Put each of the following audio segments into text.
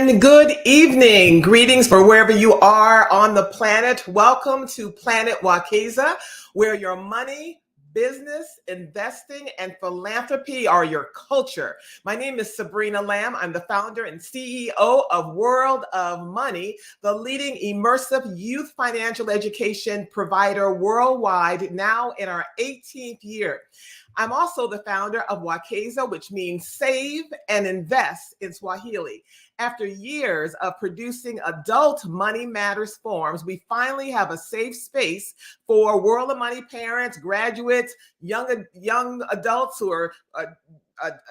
and good evening. Greetings for wherever you are on the planet. Welcome to Planet Wakeza, where your money, business, investing, and philanthropy are your culture. My name is Sabrina Lamb. I'm the founder and CEO of World of Money, the leading immersive youth financial education provider worldwide, now in our 18th year. I'm also the founder of Wakeza, which means save and invest in Swahili. After years of producing adult Money Matters forums, we finally have a safe space for World of Money parents, graduates, young adults who are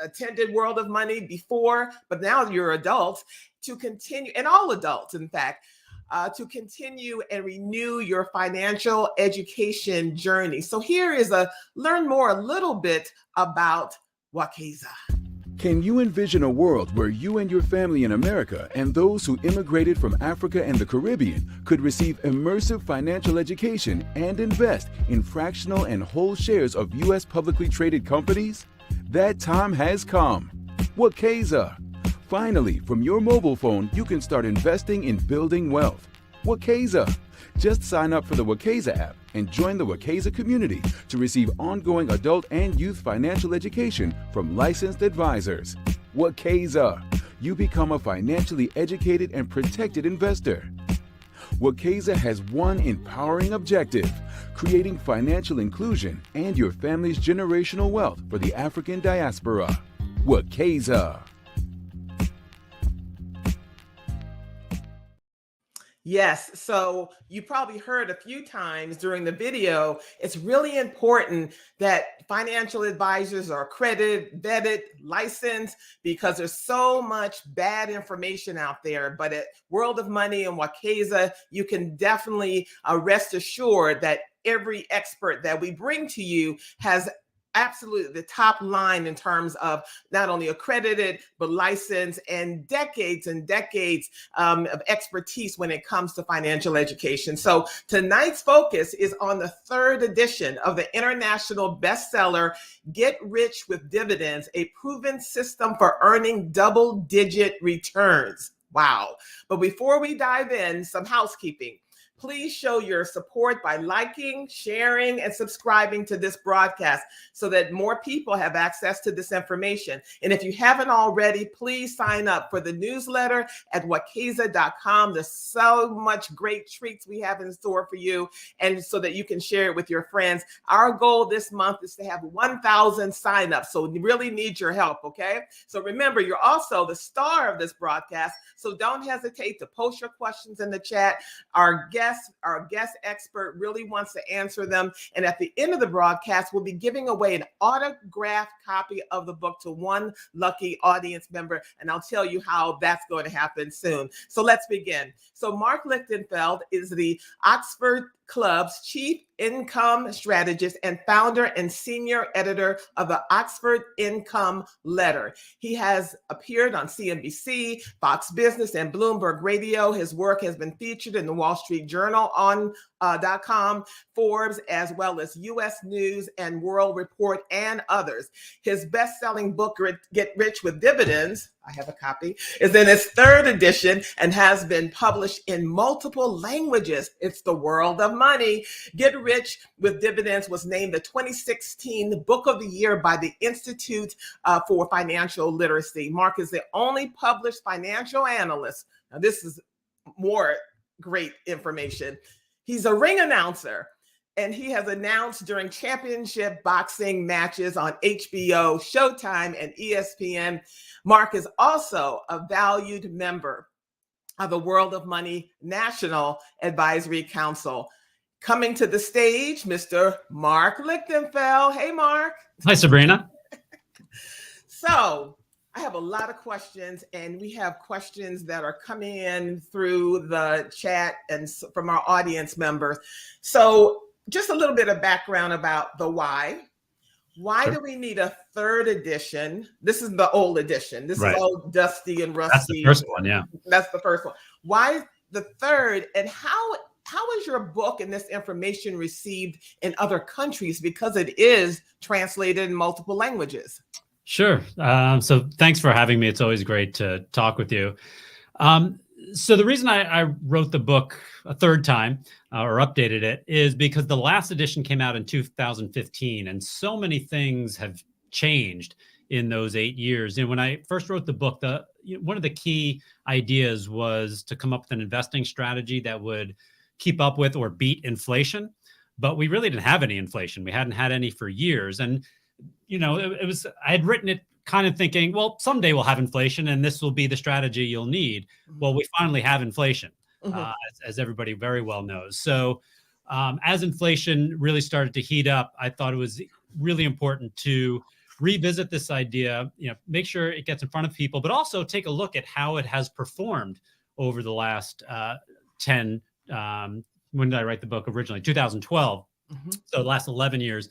attended World of Money before, but now you're adults, to continue, and all adults, in fact, to continue and renew your financial education journey. So here is learn more a little bit about Wakeza. Can you envision a world where you and your family in America and those who immigrated from Africa and the Caribbean could receive immersive financial education and invest in fractional and whole shares of U.S. publicly traded companies? That time has come. Wakeza. Finally, from your mobile phone, you can start investing in building wealth. Wakeza. Just sign up for the Wakeza app and join the Wakeza community to receive ongoing adult and youth financial education from licensed advisors. Wakeza. You become a financially educated and protected investor. Wakeza has one empowering objective: creating financial inclusion and your family's generational wealth for the African diaspora. Wakeza. Yes, so you probably heard a few times during the video, it's really important that financial advisors are accredited, vetted, licensed, because there's so much bad information out there. But at World of Money and Wakeza, you can definitely rest assured that every expert that we bring to you has absolutely the top line in terms of not only accredited, but licensed, and decades of expertise when it comes to financial education. So tonight's focus is on the third edition of the international bestseller, Get Rich with Dividends, a proven system for earning double-digit returns. Wow. But before we dive in, some housekeeping. Please show your support by liking, sharing, and subscribing to this broadcast so that more people have access to this information. And if you haven't already, please sign up for the newsletter at wakeza.com. There's so much great treats we have in store for you, and so that you can share it with your friends. Our goal this month is to have 1,000 signups, so we really need your help, okay? So remember, you're also the star of this broadcast, so don't hesitate to post your questions in the chat. Our guest expert really wants to answer them. And at the end of the broadcast, we'll be giving away an autographed copy of the book to one lucky audience member. And I'll tell you how that's going to happen soon. So let's begin. So Marc Lichtenfeld is the Oxford Club's chief income strategist and founder and senior editor of the Oxford Income Letter. He has appeared on CNBC, Fox Business, and Bloomberg Radio. His work has been featured in the Wall Street Journal on .com, Forbes, as well as U.S. News and World Report, and others. His best-selling book, Get Rich with Dividends, I have a copy, is in its third edition and has been published in multiple languages. It's the World of Money. Get Rich with Dividends was named the 2016 Book of the Year by the Institute for Financial Literacy. Marc is the only published financial analyst. Now, this is more great information. He's a ring announcer, and he has announced during championship boxing matches on HBO, Showtime, and ESPN. Marc is also a valued member of the World of Money National Advisory Council. Coming to the stage, Mr. Marc Lichtenfeld. Hey, Marc. Hi, Sabrina. So I have a lot of questions, and we have questions that are coming in through the chat and from our audience members. So just a little bit of background about the why. Why do we need a third edition? This is the old edition. This is all dusty and rusty. That's the first one, yeah. That's the first one. Why the third, and how is your book and this information received in other countries, because it is translated in multiple languages? Sure. So thanks for having me. It's always great to talk with you. So the reason I wrote the book a third time or updated it is because the last edition came out in 2015, and so many things have changed in those 8 years. And when I first wrote the book, one of the key ideas was to come up with an investing strategy that would keep up with or beat inflation. But we really didn't have any inflation. We hadn't had any for years. And, I had written it kind of thinking, well, someday we'll have inflation and this will be the strategy you'll need. Well, we finally have inflation, as everybody very well knows. So as inflation really started to heat up, I thought it was really important to revisit this idea, make sure it gets in front of people, but also take a look at how it has performed over the last 10, when did I write the book originally? 2012. So the last 11 years.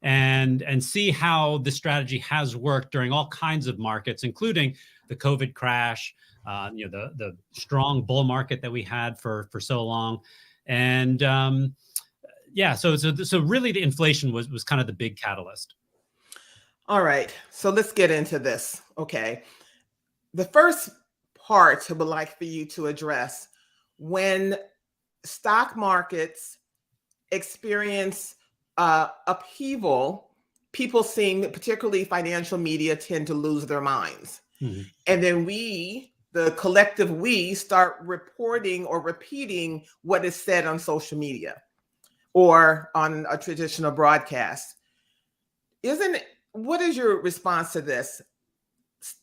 And see how the strategy has worked during all kinds of markets, including the COVID crash, the strong bull market that we had for so long. And so really the inflation was kind of the big catalyst. All right, so let's get into this. Okay. The first part I would like for you to address: when stock markets experience upheaval, people seem, particularly financial media, tend to lose their minds. And then we, the collective we, start reporting or repeating what is said on social media or on a traditional broadcast. What is your response to this?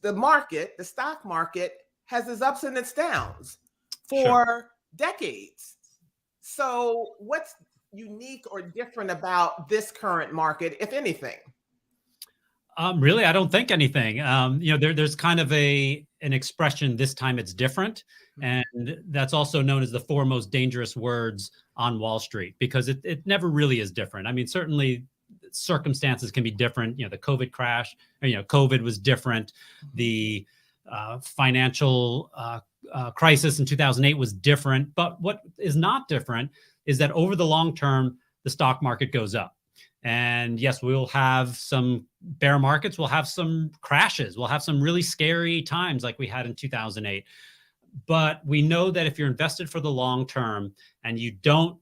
The stock market, has its ups and its downs for decades. So what's unique or different about this current market, if anything? Really, I don't think anything. There's kind of an expression, this time it's different. And that's also known as the 4 most dangerous words on Wall Street, because it never really is different. I mean, certainly circumstances can be different. The COVID crash, COVID was different. The financial crisis in 2008 was different. But what is not different is that over the long term, the stock market goes up. And yes, we'll have some bear markets, we'll have some crashes, we'll have some really scary times like we had in 2008. But we know that if you're invested for the long term and you don't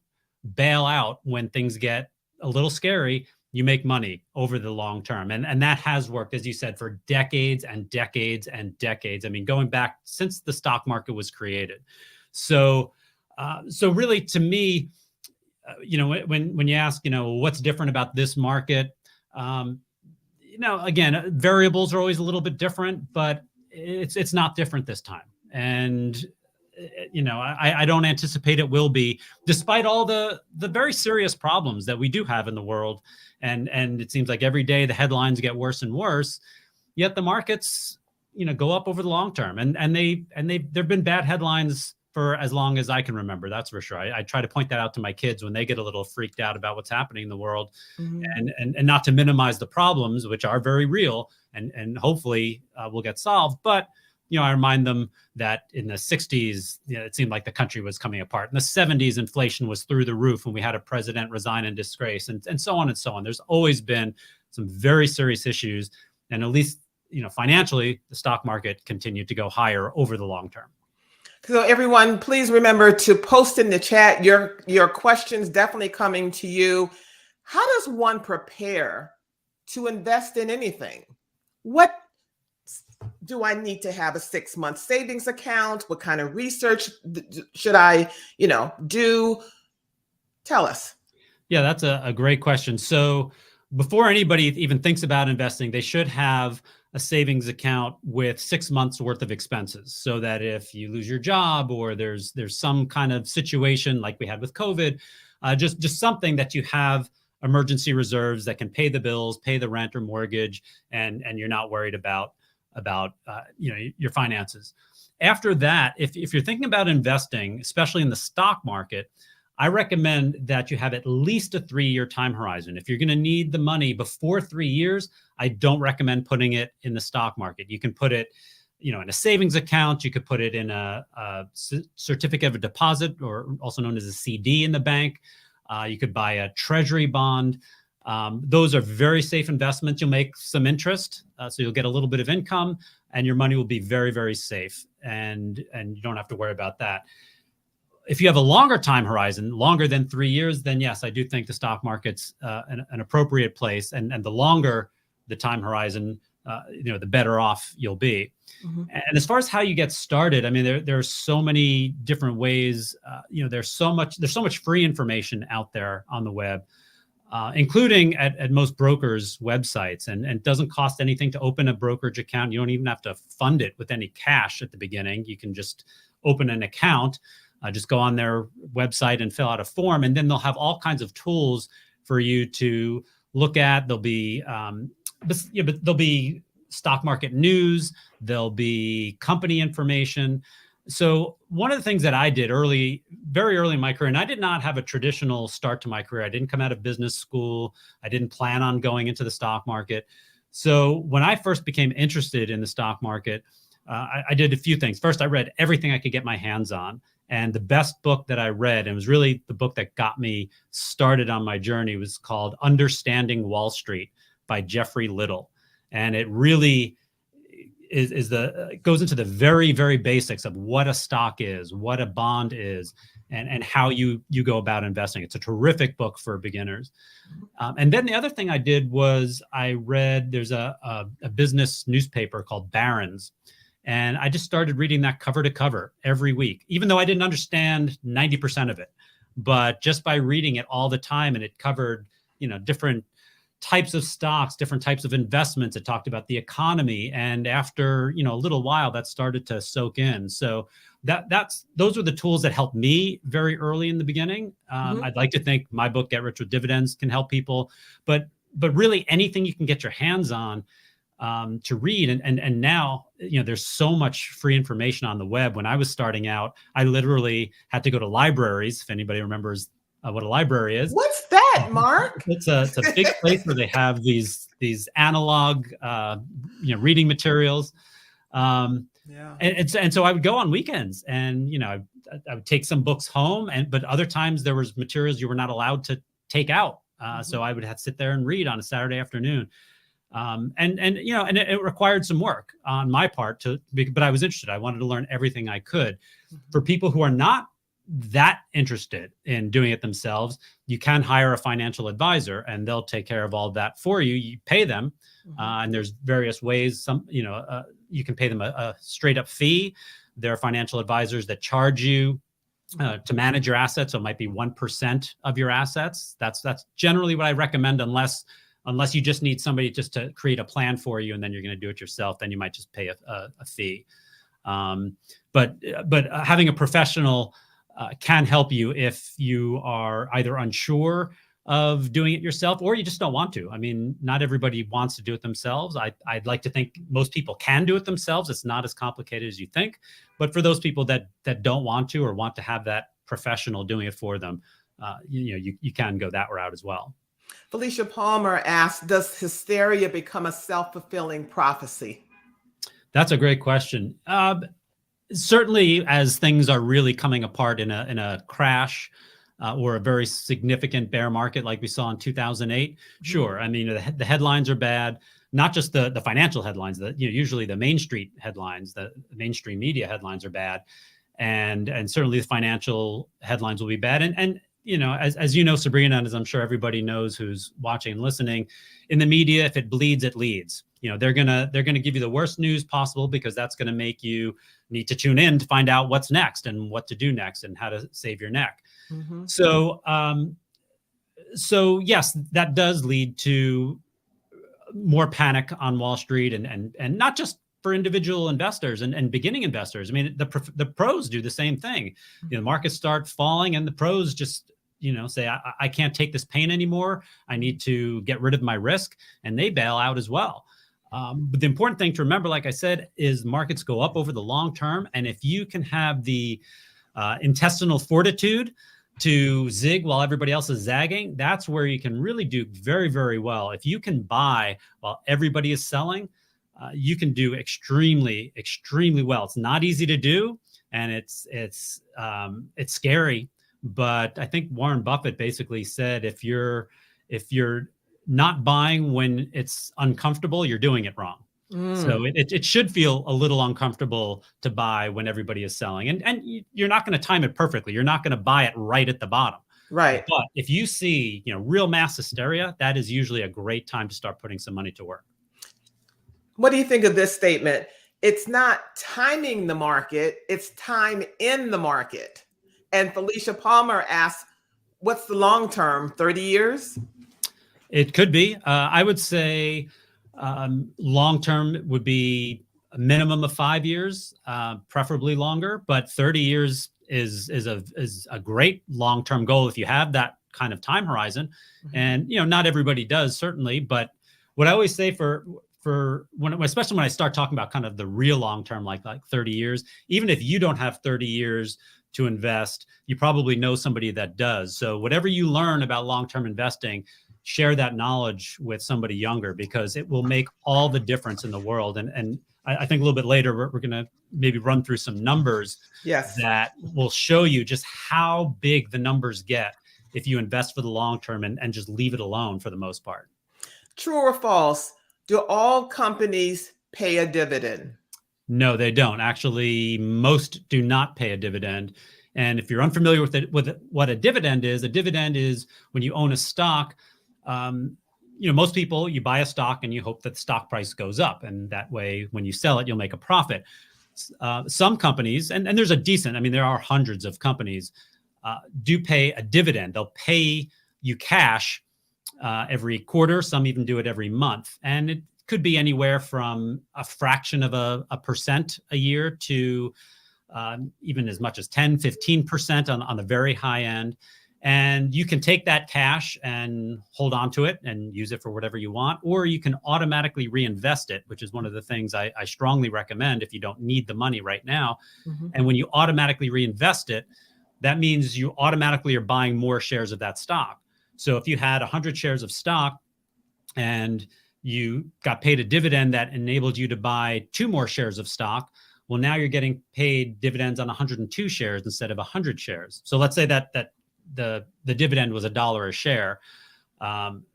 bail out when things get a little scary, you make money over the long term. And that has worked, as you said, for decades and decades and decades. I mean, going back since the stock market was created. So really, to me, when you ask, what's different about this market, again, variables are always a little bit different, but it's not different this time. And I don't anticipate it will be, despite all the very serious problems that we do have in the world. And it seems like every day the headlines get worse and worse. Yet the markets, go up over the long term. And there've been bad headlines for as long as I can remember. That's for sure. I try to point that out to my kids when they get a little freaked out about what's happening in the world, and not to minimize the problems, which are very real and hopefully will get solved. But, I remind them that in the 60s, it seemed like the country was coming apart. In the 70s, inflation was through the roof when we had a president resign in disgrace, and so on and so on. There's always been some very serious issues. And at least, financially, the stock market continued to go higher over the long term. So everyone, please remember to post in the chat your questions, definitely coming to you. How does one prepare to invest in anything? What do I need to have? A 6-month savings account? What kind of research should I, do? Tell us. Yeah, that's a great question. So before anybody even thinks about investing, they should have a savings account with 6 months worth of expenses, so that if you lose your job or there's some kind of situation like we had with COVID, just something that you have emergency reserves that can pay the bills, pay the rent or mortgage, and you're not worried about your finances. After that, if you're thinking about investing, especially in the stock market, I recommend that you have at least a 3-year time horizon. If you're going to need the money before 3 years, I don't recommend putting it in the stock market. You can put it, in a savings account. You could put it in a certificate of deposit, or also known as a CD in the bank. You could buy a treasury bond. Those are very safe investments. You'll make some interest, so you'll get a little bit of income, and your money will be very, very safe. and you don't have to worry about that. If you have a longer time horizon, longer than 3 years, then yes, I do think the stock market's an appropriate place. And the longer the time horizon, the better off you'll be. Mm-hmm. And as far as how you get started, I mean, there are so many different ways. There's so much free information out there on the web, including at most brokers' websites. And it doesn't cost anything to open a brokerage account. You don't even have to fund it with any cash at the beginning. You can just open an account. Just go on their website and fill out a form, and then they'll have all kinds of tools for you to look at. There'll be, there'll be stock market news. There'll be company information. So one of the things that I did very early in my career, and I did not have a traditional start to my career. I didn't come out of business school. I didn't plan on going into the stock market. So when I first became interested in the stock market, I did a few things. First, I read everything I could get my hands on. And the best book that I read, and it was really the book that got me started on my journey, was called Understanding Wall Street by Jeffrey Little. And it really goes into the very, very basics of what a stock is, what a bond is, and how you go about investing. It's a terrific book for beginners. And then the other thing I did was I read, there's a business newspaper called Barron's. And I just started reading that cover to cover every week, even though I didn't understand 90% of it. But just by reading it all the time, and it covered, different types of stocks, different types of investments. It talked about the economy. And after, a little while, that started to soak in. So those were the tools that helped me very early in the beginning. I'd like to think my book, Get Rich with Dividends, can help people. But really anything you can get your hands on to read. And now, there's so much free information on the web. When I was starting out, I literally had to go to libraries. If anybody remembers what a library is. What's that, Mark? It's a big place where they have these analog, reading materials. Yeah. And so I would go on weekends, and I would take some books home, but other times there was materials you were not allowed to take out. So I would have to sit there and read on a Saturday afternoon. And it required some work on my part but I was interested. I wanted to learn everything I could. For people who are not that interested in doing it themselves, you can hire a financial advisor, and they'll take care of all of that for you. You pay them, and there's various ways. You can pay them a straight up fee. There are financial advisors that charge you to manage your assets. So it might be 1% of your assets. That's generally what I recommend, unless you just need somebody just to create a plan for you, and then you're going to do it yourself. Then you might just pay a fee. But having a professional can help you if you are either unsure of doing it yourself, or you just don't want to. I mean, not everybody wants to do it themselves. I'd like to think most people can do it themselves. It's not as complicated as you think. But for those people that don't want to, or want to have that professional doing it for them, you can go that route as well. Felicia Palmer asks, does hysteria become a self-fulfilling prophecy? That's a great question. Certainly, as things are really coming apart in a crash or a very significant bear market like we saw in 2008, sure. I mean, the headlines are bad. Not just the financial headlines. Usually the Main Street headlines, the mainstream media headlines are bad, and certainly the financial headlines will be bad. And as you know, Sabrina, and as I'm sure everybody knows who's watching and listening, in the media, if it bleeds, it leads. They're gonna give you the worst news possible, because that's gonna make you need to tune in to find out what's next and what to do next and how to save your neck. So yes, that does lead to more panic on Wall Street, and not just for individual investors and beginning investors. I mean, the pros do the same thing. The markets start falling, and the pros just say, I can't take this pain anymore. I need to get rid of my risk, and they bail out as well. But the important thing to remember, like I said, is markets go up over the long term. And if you can have the intestinal fortitude to zig while everybody else is zagging, that's where you can really do very, very well. If you can buy while everybody is selling, you can do extremely, extremely well. It's not easy to do, and it's scary. But I think Warren Buffett basically said, if you're not buying when it's uncomfortable, you're doing it wrong. So it should feel a little uncomfortable to buy when everybody is selling. And you're not going to time it perfectly. You're not going to buy it right at the bottom. Right. But if you see, real mass hysteria, that is usually a great time to start putting some money to work. What do you think of this statement? It's not timing the market, it's time in the market. And Felicia Palmer asks, what's the long term, 30 years? It could be. I would say long term would be a minimum of 5 years, preferably longer, but 30 years is a great long term goal if you have that kind of time horizon. And not everybody does, certainly, but what I always say for when, especially when I start talking about kind of the real long term, like 30 years, even if you don't have 30 years to invest, you probably know somebody that does. So whatever you learn about long term investing, share that knowledge with somebody younger, because it will make all the difference in the world. And I think a little bit later, we're going to maybe run through some numbers that will show you just how big the numbers get if you invest for the long term and just leave it alone for the most part. True or false? Do all companies pay a dividend? No, they don't. Actually, most do not pay a dividend. And if you're unfamiliar with what a dividend is when you own a stock. Most people, you buy a stock and you hope that the stock price goes up, and that way, when you sell it, you'll make a profit. Some companies, and there's a decent, there are hundreds of companies, do pay a dividend. They'll pay you cash every quarter. Some even do it every month. And it could be anywhere from a fraction of a percent a year to even as much as 10, 15% on the very high end. And you can take that cash and hold on to it and use it for whatever you want, or you can automatically reinvest it, which is one of the things I strongly recommend if you don't need the money right now. And when you automatically reinvest it, that means you automatically are buying more shares of that stock. So if you had 100 shares of stock and you got paid a dividend that enabled you to buy 2 more shares of stock, well, now you're getting paid dividends on 102 shares instead of 100 shares. So let's say that the dividend was $1 a share.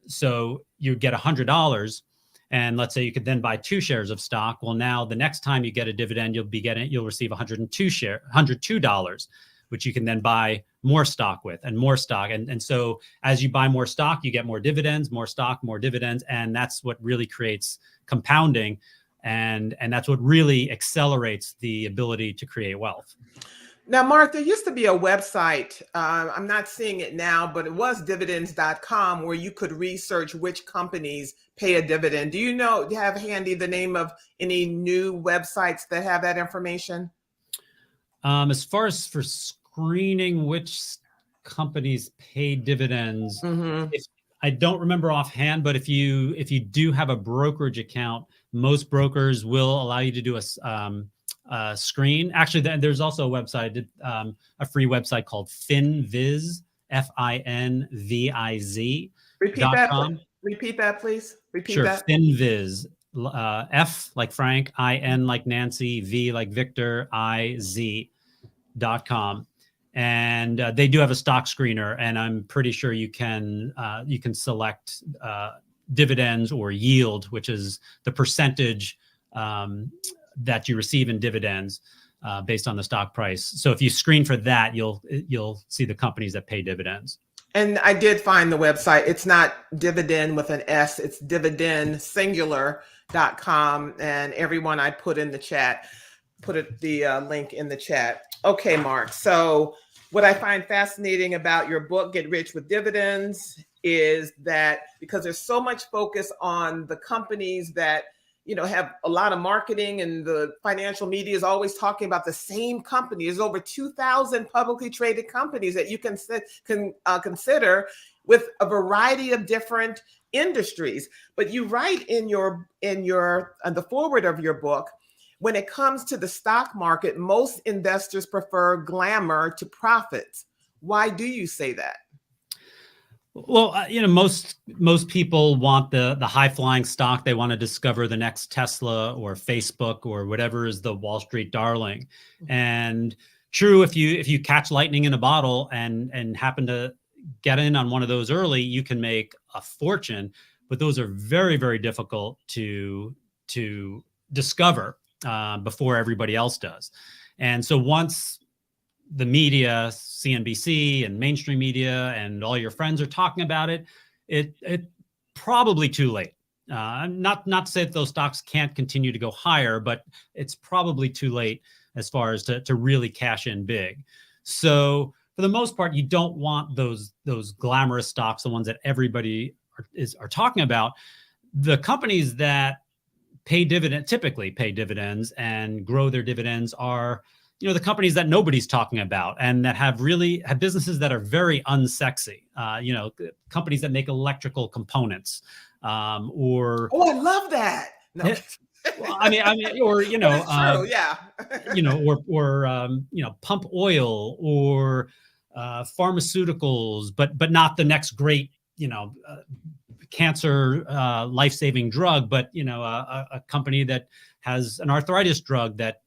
So you get $100, and let's say you could then buy 2 shares of stock. Well, now the next time you get a dividend, you'll receive $102, which you can then buy more stock with, and more stock. And so as you buy more stock, you get more dividends, more stock, more dividends. And that's what really creates compounding. And that's what really accelerates the ability to create wealth. Now, Marc, there used to be a website, I'm not seeing it now, but it was dividends.com, where you could research which companies pay a dividend. Do you have handy the name of any new websites that have that information? As far as for screening which companies pay dividends, I don't remember offhand, but if you do have a brokerage account, most brokers will allow you to do a screen. Actually, there's also a website, a free website called FinViz, FINVIZ. Repeat that, please. Repeat sure, that. FinViz, F like Frank, IN like Nancy, V like Victor, IZ.com. And they do have a stock screener, and I'm pretty sure you can select dividends or yield, which is the percentage that you receive in dividends based on the stock price. So if you screen for that, you'll see the companies that pay dividends. And I did find the website. It's not dividend with an S, it's dividendsingular.com. And everyone, I put in the chat, the link in the chat. Okay, Marc. So what I find fascinating about your book, Get Rich with Dividends, is that because there's so much focus on the companies that have a lot of marketing, and the financial media is always talking about the same company. There's over 2,000 publicly traded companies that you can consider with a variety of different industries. But you write in the foreword of your book, when it comes to the stock market, most investors prefer glamour to profits. Why do you say that? Well, most people want the high flying stock. They want to discover the next Tesla or Facebook or whatever is the Wall Street darling. And true, if you catch lightning in a bottle and happen to get in on one of those early, you can make a fortune. But those are very, very difficult to to discover before everybody else does. And so once the media, CNBC and mainstream media and all your friends are talking about it, it probably too late. Not to say that those stocks can't continue to go higher, but it's probably too late as far as to really cash in big. So for the most part, you don't want those glamorous stocks, the ones that everybody are talking about. The companies that typically pay dividends and grow their dividends are, the companies that nobody's talking about and that have businesses that are very unsexy. Companies that make electrical components, or oh, I love that. No. Well, I mean, or true, yeah. or pump oil or pharmaceuticals, but not the next great cancer life-saving drug, but a company that has an arthritis drug that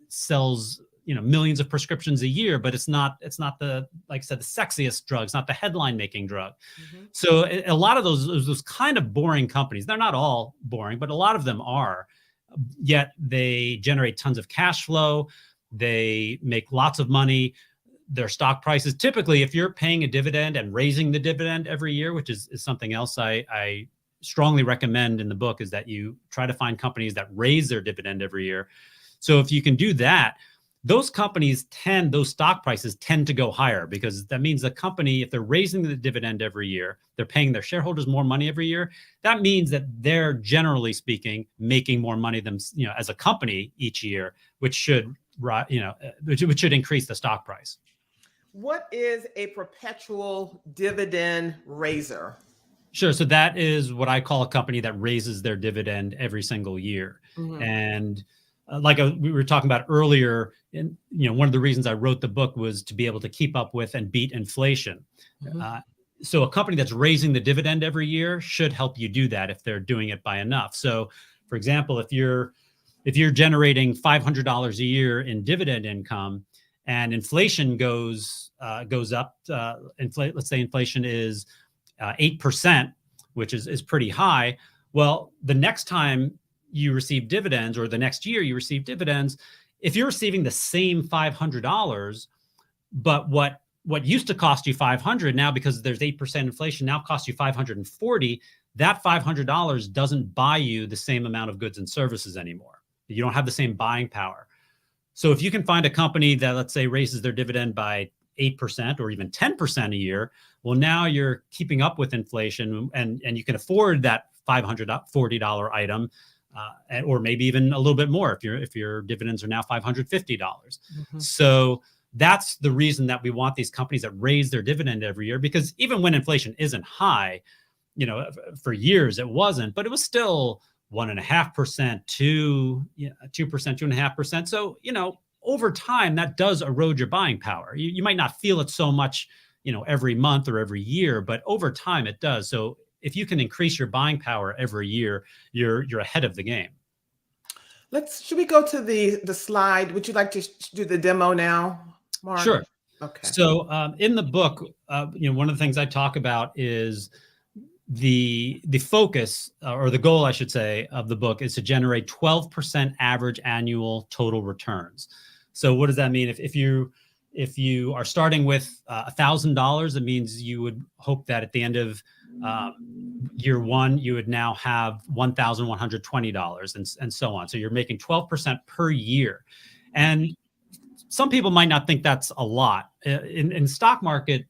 sells millions of prescriptions a year, but it's not the, like I said, the sexiest drug. It's not the headline making drug. Mm-hmm. So a lot of those kind of boring companies, they're not all boring, but a lot of them are, yet they generate tons of cash flow. They make lots of money. Their stock prices, typically, if you're paying a dividend and raising the dividend every year, which is something else I strongly recommend in the book, is that you try to find companies that raise their dividend every year. So if you can do that, those stock prices tend to go higher, because that means the company, if they're raising the dividend every year, they're paying their shareholders more money every year. That means that they're, generally speaking, making more money as a company each year, which should increase the stock price. What is a perpetual dividend raiser? Sure. So that is what I call a company that raises their dividend every single year. Mm-hmm. And like we were talking about earlier, one of the reasons I wrote the book was to be able to keep up with and beat inflation. Mm-hmm. So a company that's raising the dividend every year should help you do that if they're doing it by enough. So, for example, if you're generating $500 a year in dividend income and inflation goes up, let's say inflation is 8%, which is pretty high. Well, the next time you receive dividends, or the next year you receive dividends, if you're receiving the same $500, but what used to cost you $500 now, because there's 8% inflation, now costs you $540, that $500 doesn't buy you the same amount of goods and services anymore. You don't have the same buying power. So if you can find a company that, let's say, raises their dividend by 8% or even 10% a year, well, now you're keeping up with inflation, and you can afford that $540 item, or maybe even a little bit more if your dividends are now $550. Mm-hmm. So that's the reason that we want these companies that raise their dividend every year, because even when inflation isn't high, for years it wasn't, but it was still 1.5%, 2%, 2.5%. So, over time, that does erode your buying power. You might not feel it so much, every month or every year, but over time it does. So if you can increase your buying power every year, you're ahead of the game. Should we go to the slide? Would you like to do the demo now, Marc? Sure. Okay. So in the book, one of the things I talk about is the focus, or the goal, I should say, of the book is to generate 12% average annual total returns. So what does that mean? If you are starting with $1,000, it means you would hope that at the end of year one, you would now have $1,120 and so on. So you're making 12% per year. And some people might not think that's a lot. In stock market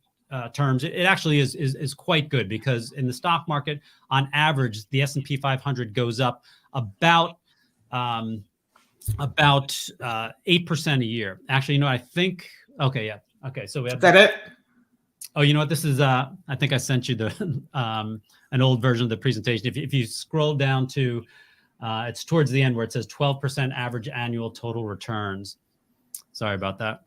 terms, it actually is quite good, because in the stock market, on average, the S&P 500 goes up about 8% a year. Actually, I think, okay, yeah. Okay, so we have— Is that it? Oh, you know what? This is, I think I sent you an old version of the presentation. If you scroll down to, it's towards the end where it says 12% average annual total returns. Sorry about that.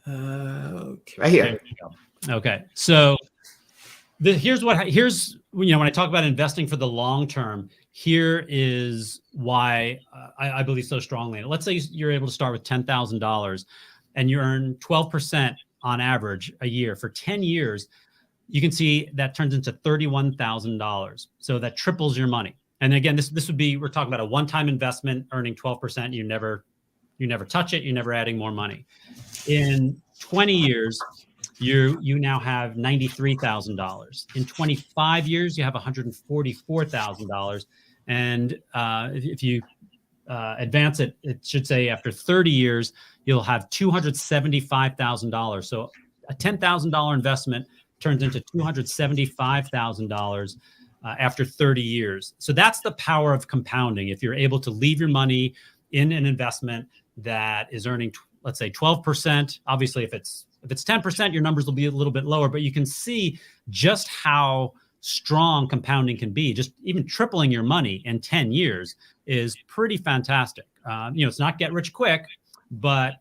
Okay, right here. There you go. Okay, so here's when I talk about investing for the long term, here is why I believe so strongly in it. Let's say you're able to start with $10,000 and you earn 12% on average a year for 10 years. you can see that turns into $31,000. So that triples your money. And again, this would be, we're talking about a one-time investment earning 12%. You never touch it. You're never adding more money. In 20 years, you now have $93,000. In 25 years, you have $144,000. And if you advance it, it should say after 30 years, you'll have $275,000. So a $10,000 investment turns into $275,000 after 30 years. So that's the power of compounding. If you're able to leave your money in an investment that is earning, let's say 12%, obviously if it's 10%, your numbers will be a little bit lower, but you can see just how strong compounding can be. Just even tripling your money in 10 years is pretty fantastic. It's not get rich quick, but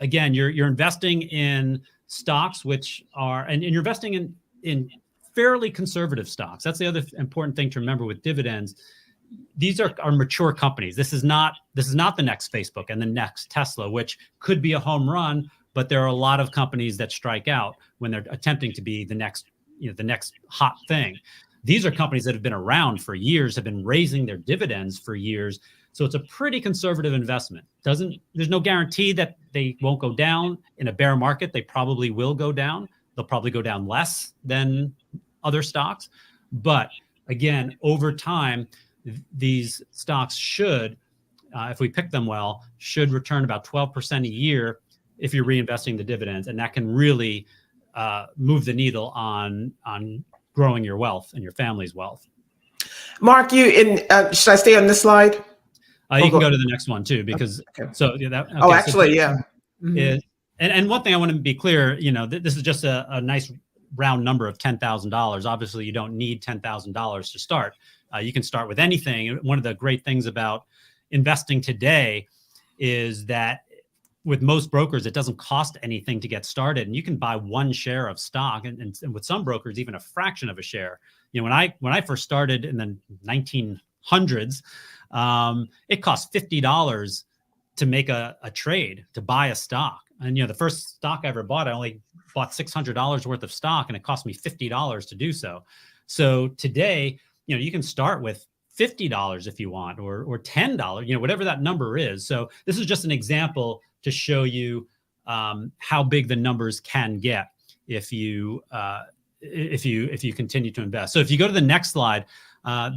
again, you're investing in stocks, which are, and you're investing in fairly conservative stocks. That's the other important thing to remember with dividends. These are mature companies. This is not the next Facebook and the next Tesla, which could be a home run, but there are a lot of companies that strike out when they're attempting to be the next hot thing. These are companies that have been around for years, have been raising their dividends for years. So it's a pretty conservative investment. There's no guarantee that they won't go down. In a bear market, they probably will go down. They'll probably go down less than other stocks. But again, over time, these stocks should, if we pick them well, should return about 12% a year if you're reinvesting the dividends. And that can really move the needle on growing your wealth and your family's wealth. Mark, should I stay on this slide? You can go to the next one too, because okay. Yeah. And one thing I want to be clear, this is just a nice round number of $10,000. Obviously, you don't need $10,000 to start. You can start with anything. One of the great things about investing today is that with most brokers, it doesn't cost anything to get started, and you can buy one share of stock, and with some brokers, even a fraction of a share. When I first started in the 1900s, it cost $50 to make a trade, to buy a stock. And the first stock I ever bought, I only bought $600 worth of stock, and it cost me $50 to do so. So today, you can start with $50 if you want, or $10, whatever that number is. So this is just an example to show you how big the numbers can get if you continue to invest. So if you go to the next slide,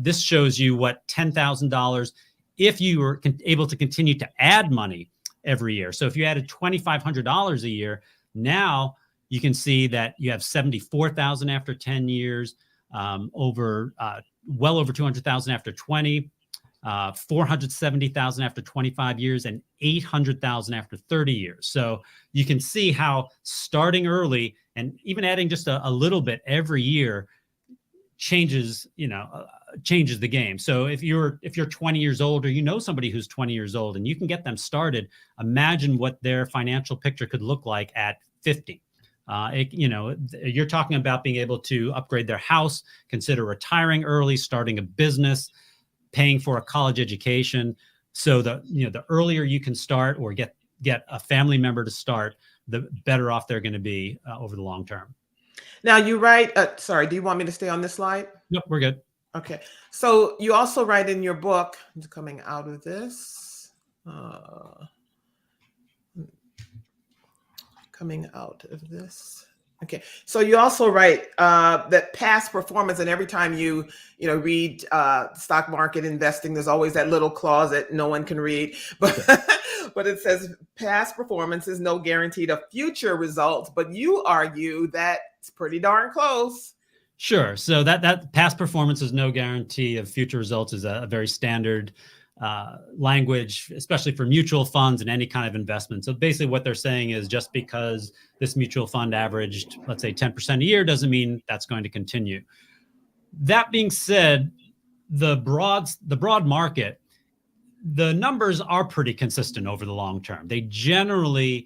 this shows you what $10,000 if you were able to continue to add money every year. So if you added $2,500 a year, now you can see that you have $74,000 after 10 years, well over $200,000 after 20, $470,000 after 25 years, and $800,000 after 30 years. So you can see how starting early and even adding just a little bit every year changes the game. So if you're 20 years old, or somebody who's 20 years old, and you can get them started, imagine what their financial picture could look like at 50. You're talking about being able to upgrade their house, consider retiring early, starting a business, paying for a college education. So the earlier you can start, or get a family member to start, the better off they're going to be over the long term. Now you write, sorry, do you want me to stay on this slide? Nope, we're good. Okay. So you also write in your book, coming out of this, Okay. So you also write that past performance, and every time you read stock market investing, there's always that little clause that no one can read, but it says past performance is no guarantee of future results, but you argue that it's pretty darn close. Sure. So that past performance is no guarantee of future results is a very standard language, especially for mutual funds and any kind of investment. So basically what they're saying is, just because this mutual fund averaged, let's say 10% a year, doesn't mean that's going to continue. That being said, the broad market, the numbers are pretty consistent over the long term. They generally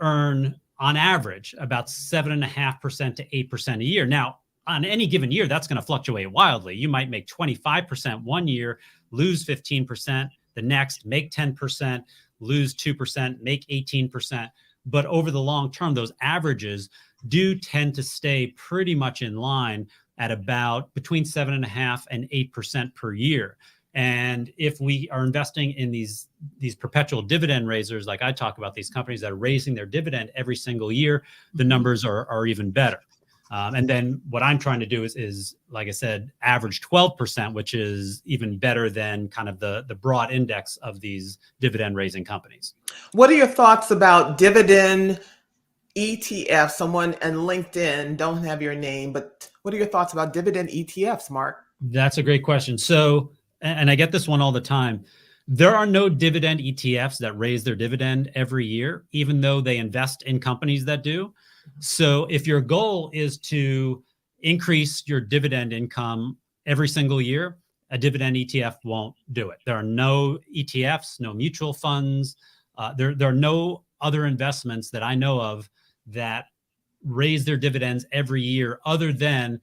earn, on average, about 7.5% to 8% a year. Now, on any given year, that's going to fluctuate wildly. You might make 25% one year, lose 15%, the next make 10%, lose 2%, make 18%. but over the long term, those averages do tend to stay pretty much in line at about between 7.5% and 8% per year. And if we are investing in these perpetual dividend raisers, like I talk about, these companies that are raising their dividend every single year, the numbers are even better. And then what I'm trying to do is, like I said, average 12%, which is even better than kind of the broad index of these dividend raising companies. What are your thoughts about dividend ETF? Someone in LinkedIn, don't have your name, but what are your thoughts about dividend ETFs, Mark? That's a great question. So, and I get this one all the time. There are no dividend ETFs that raise their dividend every year, even though they invest in companies that do. So if your goal is to increase your dividend income every single year, a dividend ETF won't do it. There are no ETFs, no mutual funds. There are no other investments that I know of that raise their dividends every year other than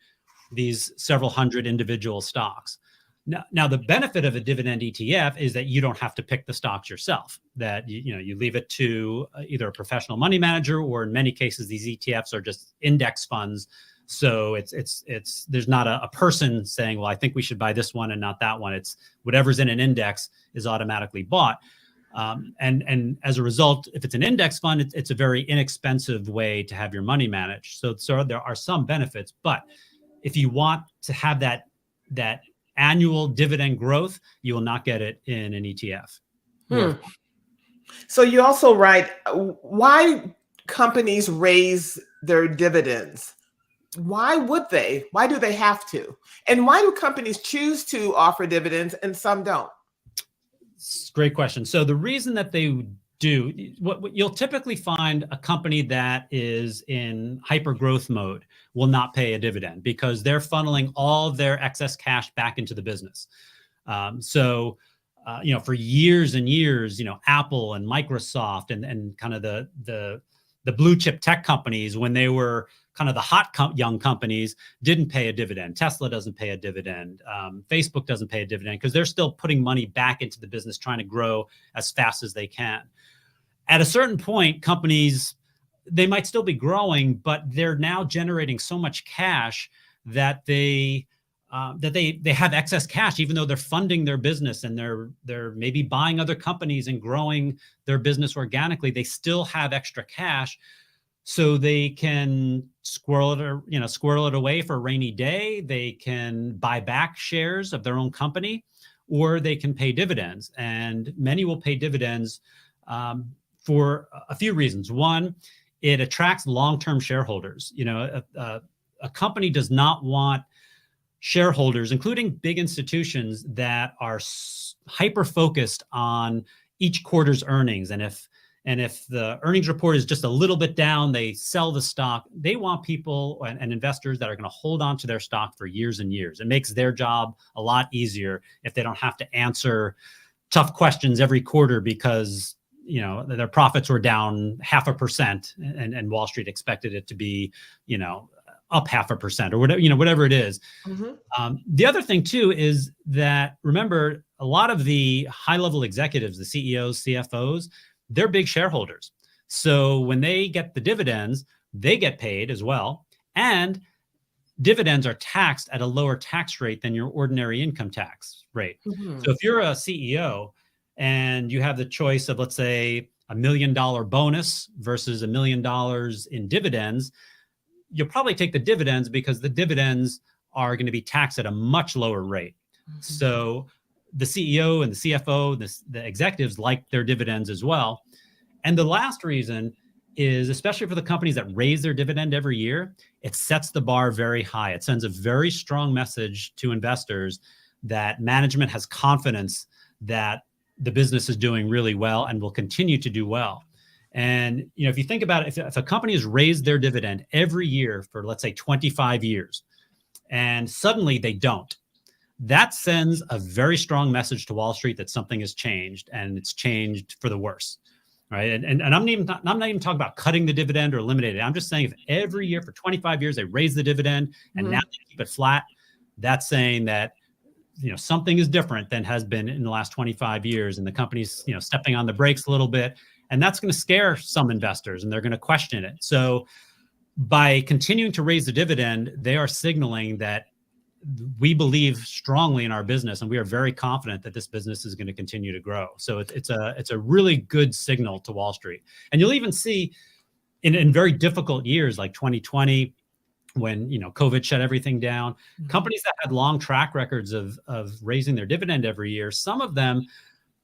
these several hundred individual stocks. Now, the benefit of a dividend ETF is that you don't have to pick the stocks yourself, that you leave it to either a professional money manager, or in many cases, these ETFs are just index funds. So it's there's not a person saying, well, I think we should buy this one and not that one. It's whatever's in an index is automatically bought. And as a result, if it's an index fund, it's a very inexpensive way to have your money managed. So there are some benefits, but if you want to have that annual dividend growth, you will not get it in an ETF. So you also write, why companies raise their dividends? Why would they? Why do they have to? And why do companies choose to offer dividends and some don't? Great question. So the reason that they do, what you'll typically find, a company that is in hyper growth mode will not pay a dividend because they're funneling all of their excess cash back into the business. For years and years, Apple and Microsoft and kind of the blue chip tech companies, when they were kind of the hot young companies, didn't pay a dividend. Tesla doesn't pay a dividend. Facebook doesn't pay a dividend because they're still putting money back into the business, trying to grow as fast as they can. At a certain point, companies, they might still be growing, but they're now generating so much cash that they have excess cash, even though they're funding their business and they're maybe buying other companies and growing their business organically. They still have extra cash, so they can squirrel it away for a rainy day. They can buy back shares of their own company, or they can pay dividends. And many will pay dividends for a few reasons. One, it attracts long-term shareholders. A company does not want shareholders, including big institutions, that are hyper-focused on each quarter's earnings. And if the earnings report is just a little bit down, they sell the stock. They want people and investors that are going to hold on to their stock for years and years. It makes their job a lot easier if they don't have to answer tough questions every quarter because their profits were down 0.5% and Wall Street expected it to be, up 0.5% or whatever it is. Mm-hmm. The other thing too is that, remember, a lot of the high-level executives, the CEOs, CFOs, they're big shareholders. So when they get the dividends, they get paid as well. And dividends are taxed at a lower tax rate than your ordinary income tax rate. Mm-hmm. So if you're a CEO and you have the choice of, let's say, $1 million bonus versus $1 million in dividends, you'll probably take the dividends because the dividends are going to be taxed at a much lower rate. Mm-hmm. So the CEO and the CFO, the executives like their dividends as well. And the last reason is, especially for the companies that raise their dividend every year, it sets the bar very high. It sends a very strong message to investors that management has confidence that the business is doing really well and will continue to do well. And if you think about it, if a company has raised their dividend every year for, let's say, 25 years, and suddenly they don't, that sends a very strong message to Wall Street that something has changed, and it's changed for the worse, right? And I'm not even talking about cutting the dividend or eliminating it. I'm just saying if every year for 25 years they raise the dividend and now they keep it flat, that's saying that something is different than has been in the last 25 years, and the company's stepping on the brakes a little bit. And that's going to scare some investors and they're going to question it. So by continuing to raise the dividend, they are signaling that we believe strongly in our business and we are very confident that this business is going to continue to grow. So it's a really good signal to Wall Street. And you'll even see in very difficult years like 2020, when COVID shut everything down, companies that had long track records of raising their dividend every year, some of them,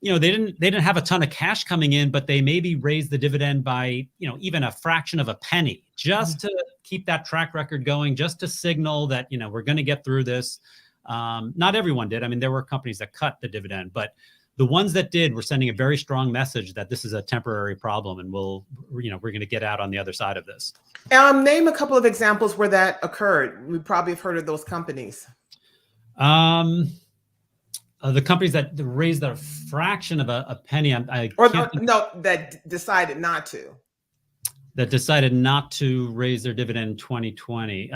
they didn't have a ton of cash coming in, but they maybe raised the dividend by even a fraction of a penny, just to keep that track record going, just to signal that we're going to get through this. Not everyone did. I mean, there were companies that cut the dividend, but the ones that did were sending a very strong message that this is a temporary problem, and we're going to get out on the other side of this. Name a couple of examples where that occurred. We probably have heard of those companies. The companies that raised a fraction of a penny, that decided not to. That decided not to raise their dividend in 2020.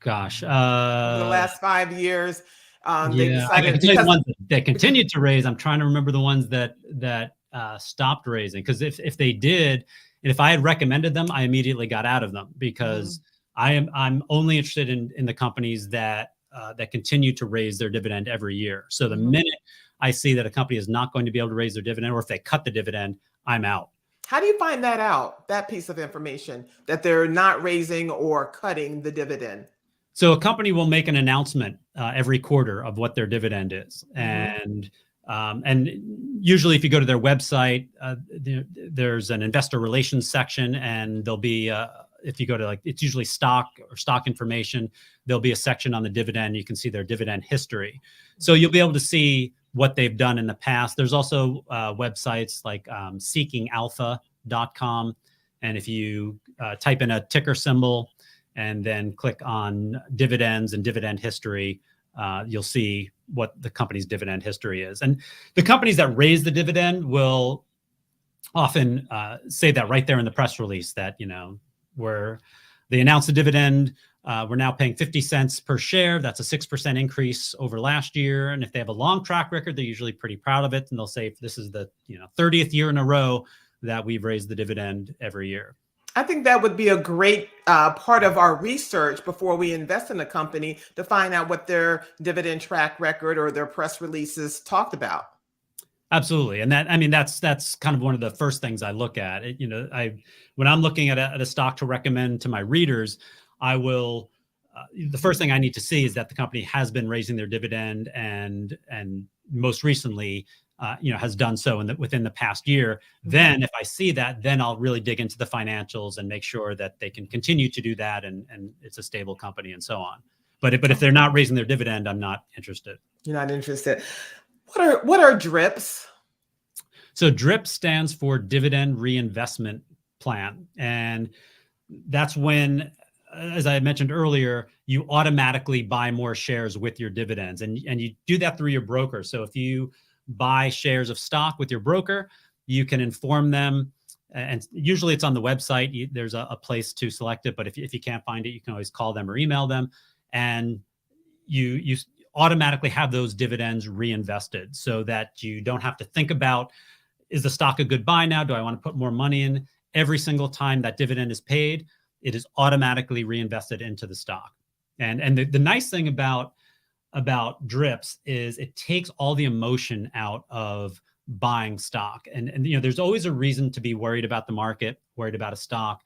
Gosh. The last 5 years. They decided I can tell you the ones that continued to raise. I'm trying to remember the ones that stopped raising, because if they did, and if I had recommended them, I immediately got out of them, because I'm only interested in the companies that continue to raise their dividend every year. So the minute I see that a company is not going to be able to raise their dividend, or if they cut the dividend, I'm out. How do you find that out, that piece of information, that they're not raising or cutting the dividend? So a company will make an announcement every quarter of what their dividend is. And usually if you go to their website, there's an investor relations section, and there'll be, if you go to it's usually stock or stock information, there'll be a section on the dividend. You can see their dividend history. So you'll be able to see what they've done in the past. There's also websites like seekingalpha.com. And if you type in a ticker symbol and then click on dividends and dividend history, you'll see what the company's dividend history is. And the companies that raise the dividend will often say that right there in the press release, that, where they announce the dividend, we're now paying 50 cents per share. That's a 6% increase over last year. And if they have a long track record, they're usually pretty proud of it. And they'll say, this is the 30th year in a row that we've raised the dividend every year. I think that would be a great part of our research before we invest in a company, to find out what their dividend track record or their press releases talked about. Absolutely. And that's kind of one of the first things I look at. When I'm looking at a stock to recommend to my readers, I will, the first thing I need to see is that the company has been raising their dividend, and most recently, has done so within the past year. Then if I see that, then I'll really dig into the financials and make sure that they can continue to do that, and it's a stable company and so on. But if they're not raising their dividend, I'm not interested. You're not interested. What are DRIPs? So DRIP stands for Dividend Reinvestment Plan. And that's when, as I had mentioned earlier, you automatically buy more shares with your dividends. And you do that through your broker. So if you buy shares of stock with your broker, you can inform them. And usually it's on the website. There's a place to select it. But if you can't find it, you can always call them or email them. And you automatically have those dividends reinvested, so that you don't have to think about, is the stock a good buy now? Do I want to put more money in? Every single time that dividend is paid, it is automatically reinvested into the stock. And the nice thing about DRIPs is it takes all the emotion out of buying stock. And there's always a reason to be worried about the market, worried about a stock.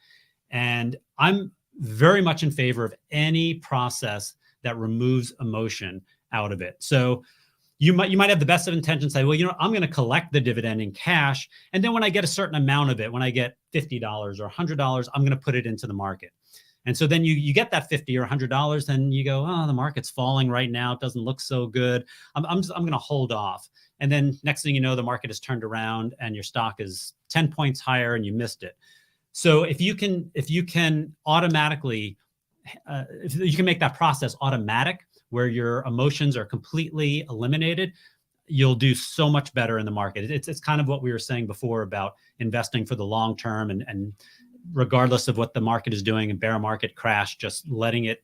And I'm very much in favor of any process that removes emotion out of it. So you might have the best of intentions, say, well, I'm going to collect the dividend in cash, and then when I get a certain amount of it, when I get $50 or $100, I'm going to put it into the market. And so then you get that $50 or $100, and you go, oh, the market's falling right now. It doesn't look so good. I'm going to hold off. And then next thing you know, the market has turned around and your stock is 10 points higher and you missed it. So if you can automatically, if you can make that process automatic, where your emotions are completely eliminated, you'll do so much better in the market. It's kind of what we were saying before about investing for the long term, and regardless of what the market is doing, and bear market, crash, just letting it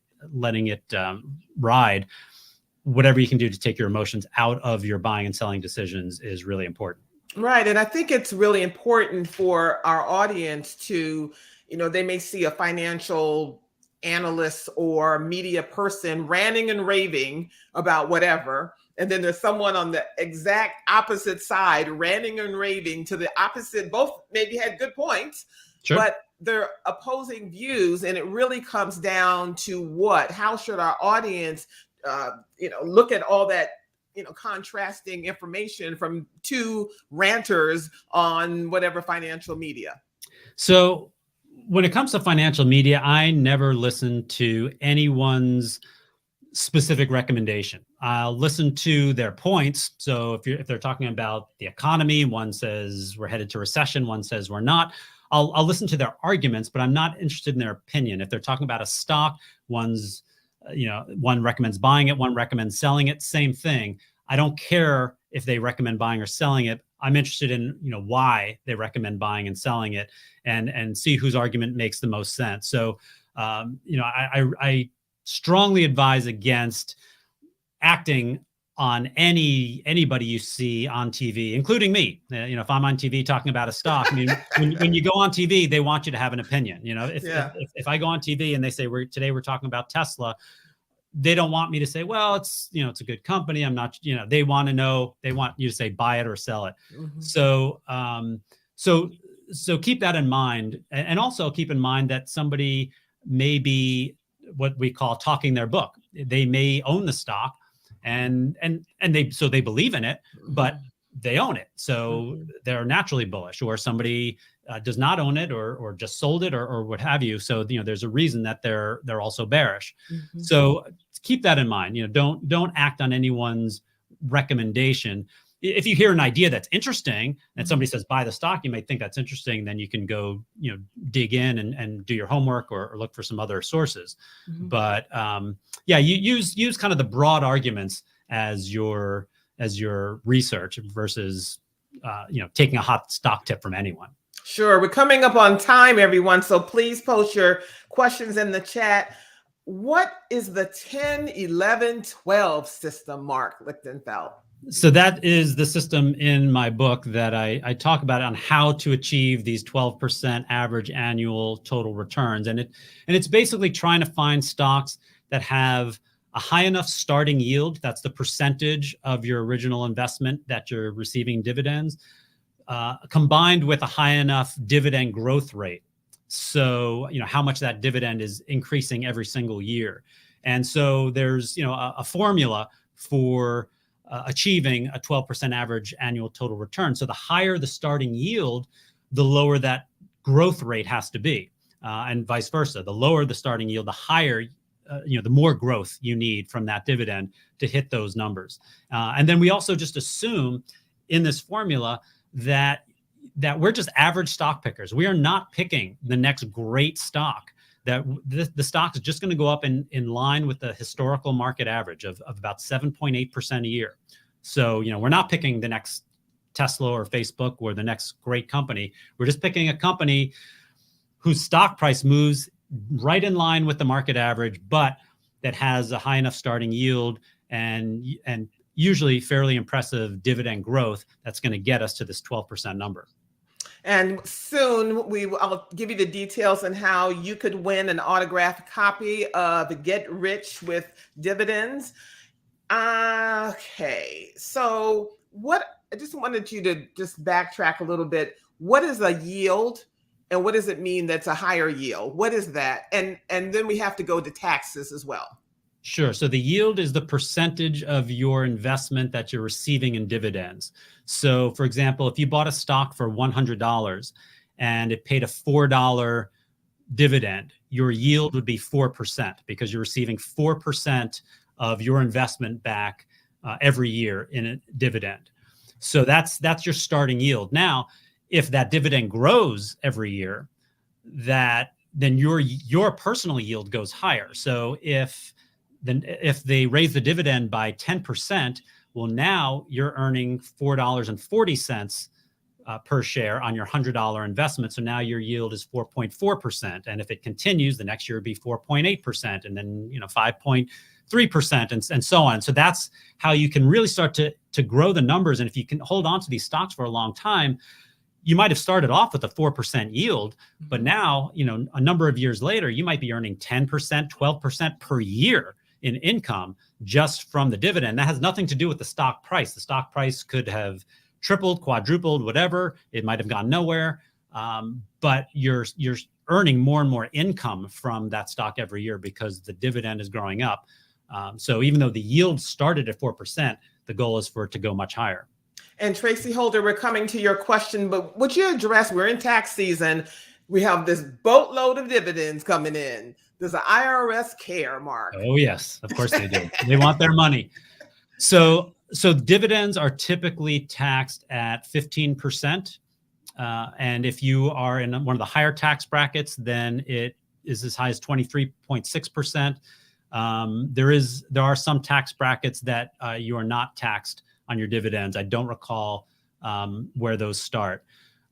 ride. Whatever you can do to take your emotions out of your buying and selling decisions is really important. Right. And I think it's really important for our audience to, they may see a financial analyst or media person ranting and raving about whatever. And then there's someone on the exact opposite side ranting and raving to the opposite. Both maybe had good points, Sure. but they're opposing views. And it really comes down to how should our audience, look at all that contrasting information from two ranters on whatever financial media. So when it comes to financial media, I never listen to anyone's specific recommendation. I'll listen to their points. So if they're talking about the economy, one says we're headed to recession, one says we're not. I'll listen to their arguments, but I'm not interested in their opinion. If they're talking about a stock, one recommends buying it, one recommends selling it, same thing. I don't care if they recommend buying or selling it. I'm interested in, why they recommend buying and selling it, and see whose argument makes the most sense. So, I strongly advise against acting on anybody you see on TV, including me. If I'm on TV talking about a stock, I mean, when you go on TV, they want you to have an opinion. If I go on TV and they say today we're talking about Tesla, they don't want me to say, well, it's a good company. I'm not, they want you to say buy it or sell it. Mm-hmm. So keep that in mind, and also keep in mind that somebody may be what we call talking their book. They may own the stock and they believe in it, but they own it. So they're naturally bullish, or somebody does not own it or just sold it or what have you. So, there's a reason that they're also bearish. Mm-hmm. So keep that in mind. Don't act on anyone's recommendation. If you hear an idea that's interesting and somebody says buy the stock, you might think that's interesting. Then you can go, dig in and do your homework or look for some other sources. Mm-hmm. But you use kind of the broad arguments as your research versus taking a hot stock tip from anyone. Sure. We're coming up on time, everyone. So please post your questions in the chat. What is the 10, 11, 12 system, Marc Lichtenfeld? So that is the system in my book that I talk about on how to achieve these 12% average annual total returns. And it's basically trying to find stocks that have a high enough starting yield. That's the percentage of your original investment that you're receiving dividends, combined with a high enough dividend growth rate. So, how much that dividend is increasing every single year. And so there's, a formula for achieving a 12% average annual total return. So the higher the starting yield, the lower that growth rate has to be, and vice versa. The lower the starting yield, the higher, the more growth you need from that dividend to hit those numbers. And then we also just assume in this formula that we're just average stock pickers. We are not picking the next great stock. That the stock is just going to go up in line with the historical market average of about 7.8% a year. So, we're not picking the next Tesla or Facebook or the next great company. We're just picking a company whose stock price moves right in line with the market average, but that has a high enough starting yield and usually fairly impressive dividend growth that's going to get us to this 12% number. And soon I'll give you the details on how you could win an autographed copy of Get Rich with Dividends. Okay, so I just wanted you to just backtrack a little bit. What is a yield, and what does it mean that's a higher yield? What is that? And then we have to go to taxes as well. Sure. So the yield is the percentage of your investment that you're receiving in dividends. So, for example, if you bought a stock for $100 and it paid a $4 dividend, your yield would be 4% because you're receiving 4% of your investment back every year in a dividend. So that's your starting yield. Now, if that dividend grows every year, then your personal yield goes higher. So if they raise the dividend by 10%, well, now you're earning $4.40 per share on your $100 investment. So now your yield is 4.4%. And if it continues, the next year would be 4.8%, and then 5.3%, and so on. So that's how you can really start to to grow the numbers, and if you can hold on to these stocks for a long time, you might have started off with a 4% yield, but now, a number of years later, you might be earning 10%, 12% per year in income just from the dividend. That has nothing to do with the stock price. The stock price could have tripled, quadrupled, whatever. It might have gone nowhere. But you're earning more and more income from that stock every year because the dividend is growing up. So even though the yield started at 4%, the goal is for it to go much higher. And Tracy Holder, we're coming to your question, but would you address, we're in tax season, we have this boatload of dividends coming in. Does the IRS care, Mark? Oh, yes, of course they do. They want their money. So dividends are typically taxed at 15%. And if you are in one of the higher tax brackets, then it is as high as 23.6%. There are some tax brackets that you are not taxed on your dividends. I don't recall where those start.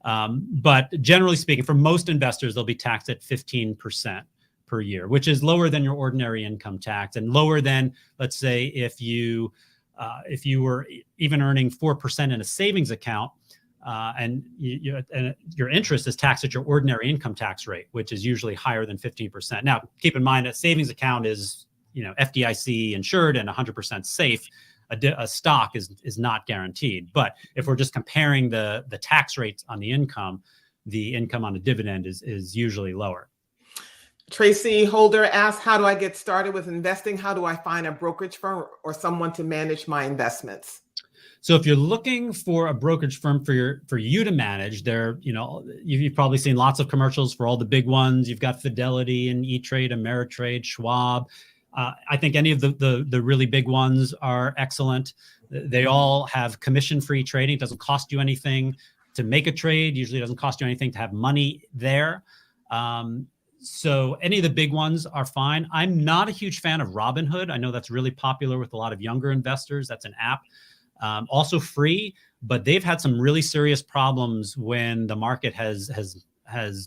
But generally speaking, for most investors, they'll be taxed at 15% per year, which is lower than your ordinary income tax and lower than, let's say, if you were even earning 4% in a savings account, and your interest is taxed at your ordinary income tax rate, which is usually higher than 15%. Now, keep in mind, a savings account is FDIC insured and 100% safe. A stock is not guaranteed. But if we're just comparing the tax rates on the income on a dividend is usually lower. Tracy Holder asks, how do I get started with investing? How do I find a brokerage firm or someone to manage my investments? So if you're looking for a brokerage firm for you to manage, you've probably seen lots of commercials for all the big ones. You've got Fidelity and E-Trade, Ameritrade, Schwab. I think any of the really big ones are excellent. They all have commission-free trading. It doesn't cost you anything to make a trade. Usually it doesn't cost you anything to have money there. So any of the big ones are fine. I'm not a huge fan of Robinhood. I know that's really popular with a lot of younger investors. That's an app. Also free, but they've had some really serious problems when the market has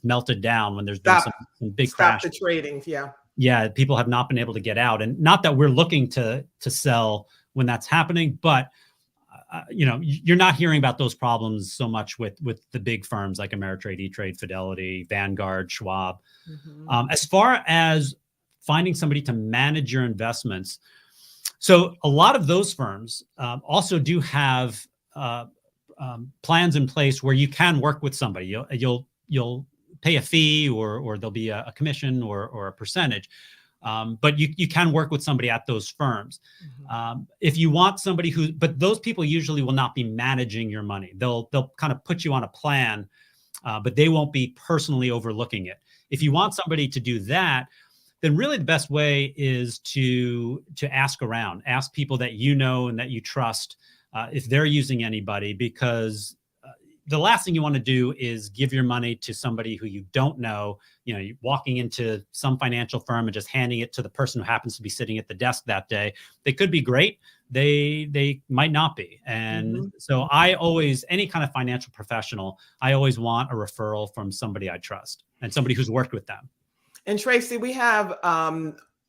melted down, when there's been some big crash. Stop the trading, yeah. Yeah, people have not been able to get out, and not that we're looking to sell when that's happening, but you're not hearing about those problems so much with the big firms like Ameritrade, E-Trade, Fidelity, Vanguard, Schwab. Mm-hmm. As far as finding somebody to manage your investments, so a lot of those firms also do have plans in place where you can work with somebody. You'll pay a fee, or there'll be a commission or a percentage, but you can work with somebody at those firms. Mm-hmm. If you want somebody but those people usually will not be managing your money. They'll kind of put you on a plan, but they won't be personally overlooking it. If you want somebody to do that, then really the best way is to ask around, ask people that you know and that you trust if they're using anybody, because the last thing you want to do is give your money to somebody who you don't know. You're walking into some financial firm and just handing it to the person who happens to be sitting at the desk that day. They could be great. They might not be. And mm-hmm. So any kind of financial professional, I always want a referral from somebody I trust and somebody who's worked with them. And Tracy, we have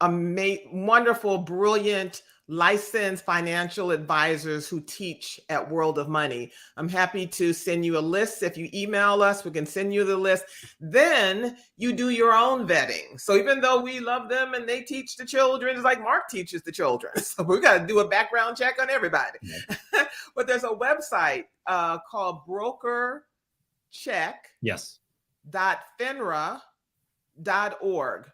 wonderful, brilliant, licensed financial advisors who teach at World of Money. I'm happy to send you a list. If you email us, we can send you the list. Then you do your own vetting. So even though we love them and they teach the children, it's like Marc teaches the children. So we got to do a background check on everybody. Yeah. But there's a website called brokercheck.finra.org.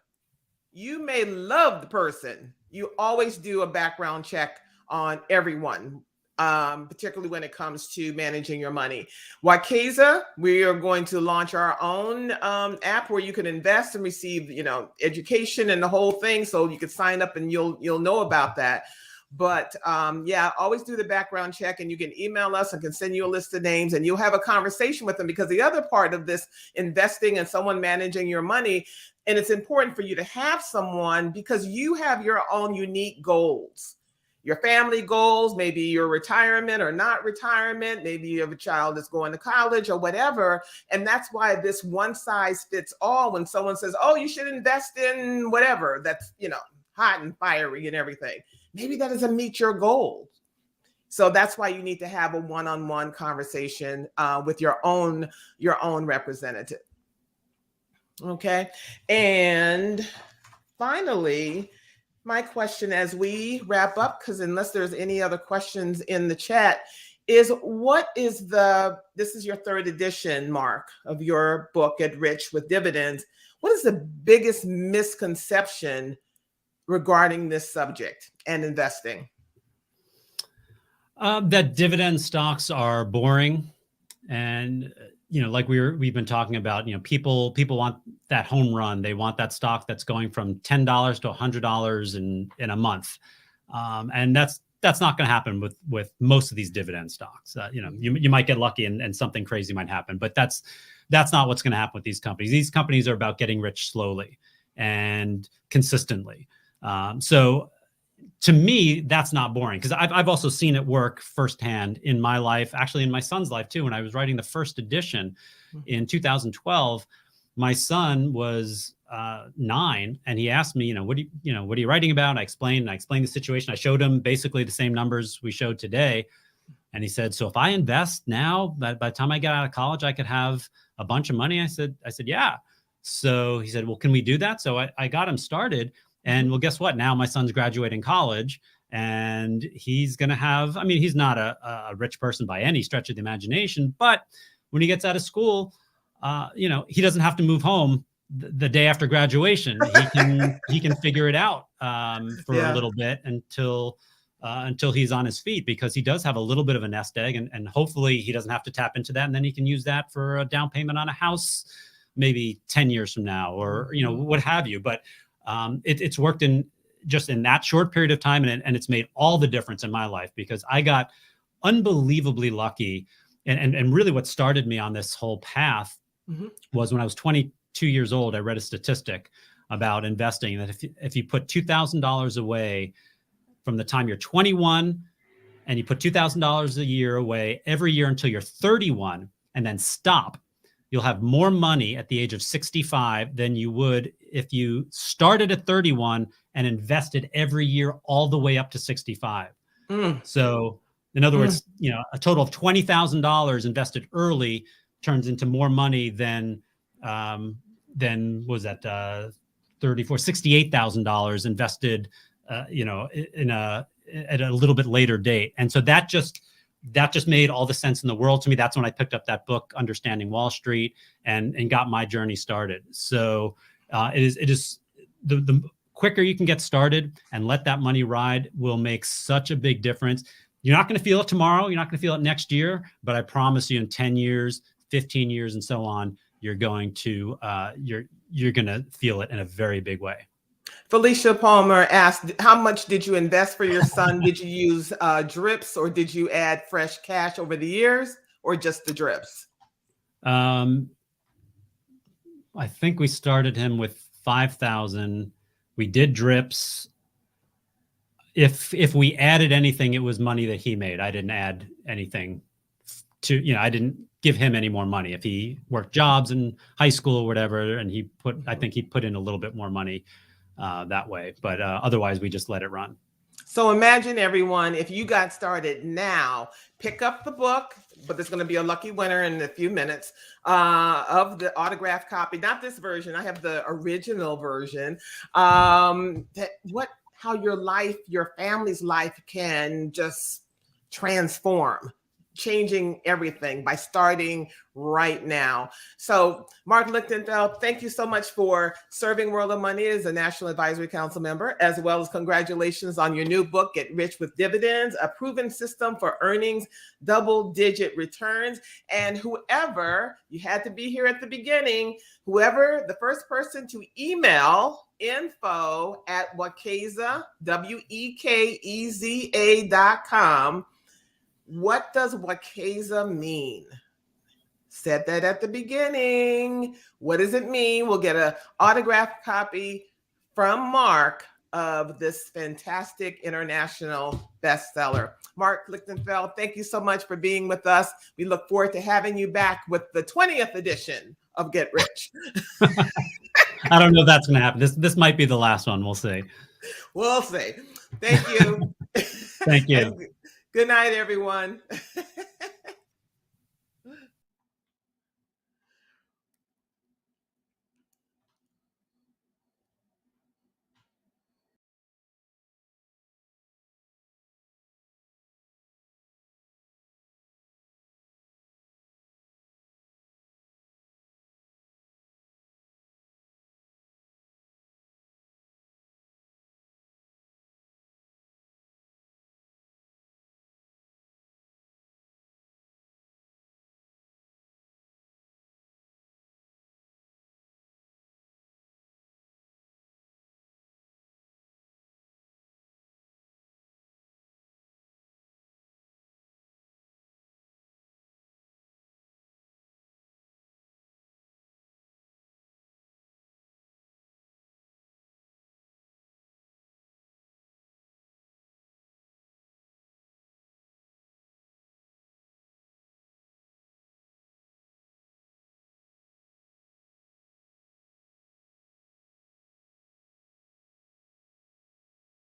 You may love the person. You always do a background check on everyone, particularly when it comes to managing your money. Wikesa, we are going to launch our own app where you can invest and receive, education and the whole thing. So you can sign up and you'll know about that. But always do the background check, and you can email us and can send you a list of names, and you'll have a conversation with them, because the other part of this investing and someone managing your money, and it's important for you to have someone because you have your own unique goals, your family goals, maybe your retirement or not retirement, maybe you have a child that's going to college or whatever. And that's why this one size fits all, when someone says, oh, you should invest in whatever that's, hot and fiery and everything. Maybe that doesn't meet your goals. So that's why you need to have a one-on-one conversation with your own representative. Okay. And finally, my question as we wrap up, because unless there's any other questions in the chat, is this is your third edition, Marc, of your book, Get Rich with Dividends. What is the biggest misconception regarding this subject and investing? That dividend stocks are boring. And, like we've been talking about, people want that home run. They want that stock that's going from $10 to $100 in a month. And that's not going to happen with most of these dividend stocks. You might get lucky and something crazy might happen, but that's not what's going to happen with these companies. These companies are about getting rich slowly and consistently. So to me, that's not boring, because I've also seen it work firsthand in my life, actually in my son's life too. When I was writing the first edition in 2012, my son was 9, and he asked me, what are you writing about? I explained the situation. I showed him basically the same numbers we showed today. And he said, so if I invest now, by the time I get out of college, I could have a bunch of money. I said, yeah. So he said, well, can we do that? So I got him started. And well, guess what? Now my son's graduating college, and he's going to have, he's not a rich person by any stretch of the imagination, but when he gets out of school, he doesn't have to move home the day after graduation. He can figure it out for a little bit until he's on his feet, because he does have a little bit of a nest egg, and hopefully he doesn't have to tap into that. And then he can use that for a down payment on a house, maybe 10 years from now, or, what have you. But it's worked in that short period of time. And it's made all the difference in my life, because I got unbelievably lucky. And really what started me on this whole path was when I was 22 years old. I read a statistic about investing that if you put $2,000 away from the time you're 21, and you put $2,000 a year away every year until you're 31, and then stop, you'll have more money at the age of 65 than you would if you started at 31 and invested every year all the way up to 65. So in other words, a total of $20,000 invested early turns into more money than was that $68,000 invested, at a little bit later date. And so that just made all the sense in the world to me. That's when I picked up that book, Understanding Wall Street, and got my journey started. So it is the quicker you can get started and let that money ride will make such a big difference. You're not going to feel it tomorrow. You're not going to feel it next year, but I promise you in 10 years, 15 years, and so on, you're going to feel it in a very big way. Felicia Palmer asked, how much did you invest for your son? Did you use drips, or did you add fresh cash over the years, or just the drips? I think we started him with 5,000. We did drips. If we added anything, it was money that he made. I didn't add anything I didn't give him any more money. If he worked jobs in high school or whatever, and I think he put in a little bit more money that way, but otherwise we just let it run. So imagine, everyone, if you got started now, pick up the book, but there's going to be a lucky winner in a few minutes of the autographed copy. Not this version. I have the original version. How your family's life can just transform, changing everything by starting right now. So Marc Lichtenfeld, thank you so much for serving World of Money as a National Advisory Council member, as well as congratulations on your new book, Get Rich with Dividends, a proven system for earnings double-digit returns. And whoever, you had to be here at the beginning, the first person to email info@wekeza, WEKEZA.com. What does Wekeza mean? Said that at the beginning. What does it mean? We'll get an autographed copy from Marc of this fantastic international bestseller. Marc Lichtenfeld, thank you so much for being with us. We look forward to having you back with the 20th edition of Get Rich. I don't know if that's going to happen. This might be the last one. We'll see. We'll see. Thank you. Thank you. Good night, everyone.